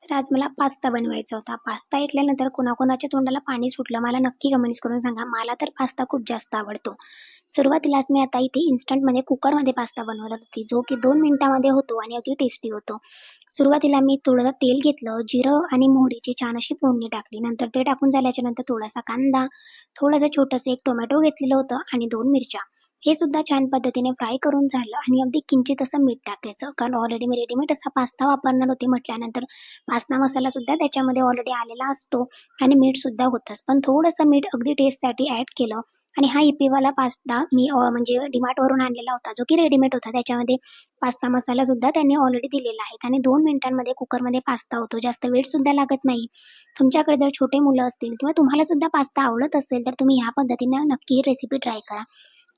तर आज मला पास्ता बनवायचा होता. पास्ता ऐकल्यानंतर कोणाकोणाच्या तोंडाला पाणी सुटलं. मला नक्की कमेंट्स करून सांगा. मला तर पास्ता खूप जास्त आवडतो. सुरुवातीलाच मी आता इथे इन्स्टंटमध्ये कुकरमध्ये पास्ता बनवत होती, जो की 2 मिनिटामध्ये होतो आणि अगदी टेस्टी होतो. सुरुवातीला मी थोडं तेल घेतलं, जिरं आणि मोहरीची छान अशी फोडणी टाकली. नंतर ते टाकून झाल्याच्यानंतर थोडासा कांदा, थोडंसं छोटंसं एक टोमॅटो घेतलेलं होतं आणि 2 मिरच्या. हे सुद्धा छान पद्धतीने फ्राय करून झालं आणि अगदी किंचित असं मीठ टाकायचं. कारण ऑलरेडी मी रेडीमेड असा पास्ता वापरणार होते म्हटल्यानंतर पास्ता मसालासुद्धा त्याच्यामध्ये ऑलरेडी आलेला असतो आणि मीठसुद्धा होतंच. पण थोडंसं मीठ अगदी टेस्टसाठी ॲड केलं आणि हा इपीवाला पास्ता मी म्हणजे डीमार्टवरून आणलेला होता, जो की रेडीमेड होता. त्याच्यामध्ये पास्ता मसालासुद्धा त्यांनी ऑलरेडी दिलेला आहे आणि 2 मिनिटांमध्ये कुकरमध्ये पास्ता होतो. जास्त वेळसुद्धा लागत नाही. तुमच्याकडे जर छोटे मुलं असतील किंवा तुम्हालासुद्धा पास्ता आवडत असेल, तर तुम्ही ह्या पद्धतीने नक्की ही रेसिपी ट्राय करा.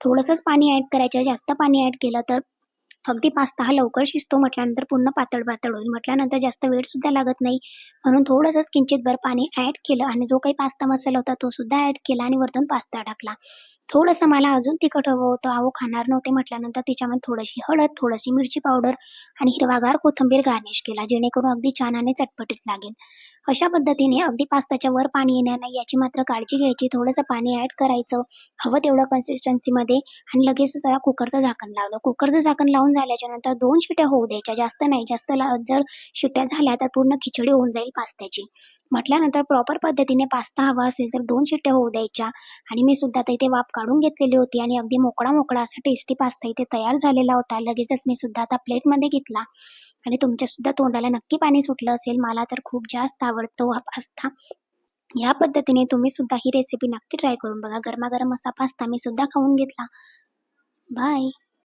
थोडंसंच पाणी ॲड करायचं. जास्त पाणी ॲड केलं तर अगदी पास्ता हा लवकर शिजतो म्हटल्यानंतर पूर्ण पातळ-पातळ होईल. म्हटल्यानंतर जास्त वेळसुद्धा लागत नाही. म्हणून थोडंसंच किंचितभर पाणी ॲड केलं आणि जो काही पास्ता मसाला होता तो सुद्धा ॲड केला आणि वरतून पास्ता टाकला. थोडंसं मला अजून तिखट हवं होतं. अहो खाणार नव्हते म्हटल्यानंतर त्याच्यामध्ये थोडीशी हळद, थोडीशी मिरची पावडर आणि हिरवागार कोथिंबीर गार्निश केला, जेणेकरून अगदी छान आणि चटपटीत लागेल. अशा पद्धतीने अगदी पास्त्याच्या वर पाणी येणार नाही याची मात्र काळजी घ्यायची. थोडंसं पाणी ॲड करायचं, हवं तेवढं कन्सिस्टन्सीमध्ये आणि लगेचच त्याला कुकरचं झाकण लावलं. कुकरचं झाकण लावून झाल्याच्यानंतर 2 शिट्ट्या होऊ द्यायच्या, जास्त नाही. जास्त जर शिट्ट्या झाल्या तर पूर्ण खिचडी होऊन जाईल पास्त्याची. म्हटल्यानंतर प्रॉपर पद्धतीने पास्ता हवा असेल तर 2 शिट्ट्या होऊ द्यायच्या आणि मी सुद्धा आता इथे वाफ काढून घेतलेली होती आणि अगदी मोकळा-मोकळा असा टेस्टी पास्ता इथे तयार झालेला होता. लगेचच मी सुद्धा आता प्लेटमध्ये घेतला आणि तुमच्यासुद्धा तोंडाला नक्की पाणी सुटलं असेल. मला तर खूप जास्त आवडतो हा पास्ता. या पद्धतीने तुम्ही सुद्धा ही रेसिपी नक्की ट्राय करून बघा. गरमागरम असा पास्ता मी सुद्धा खाऊन घेतला. बाय.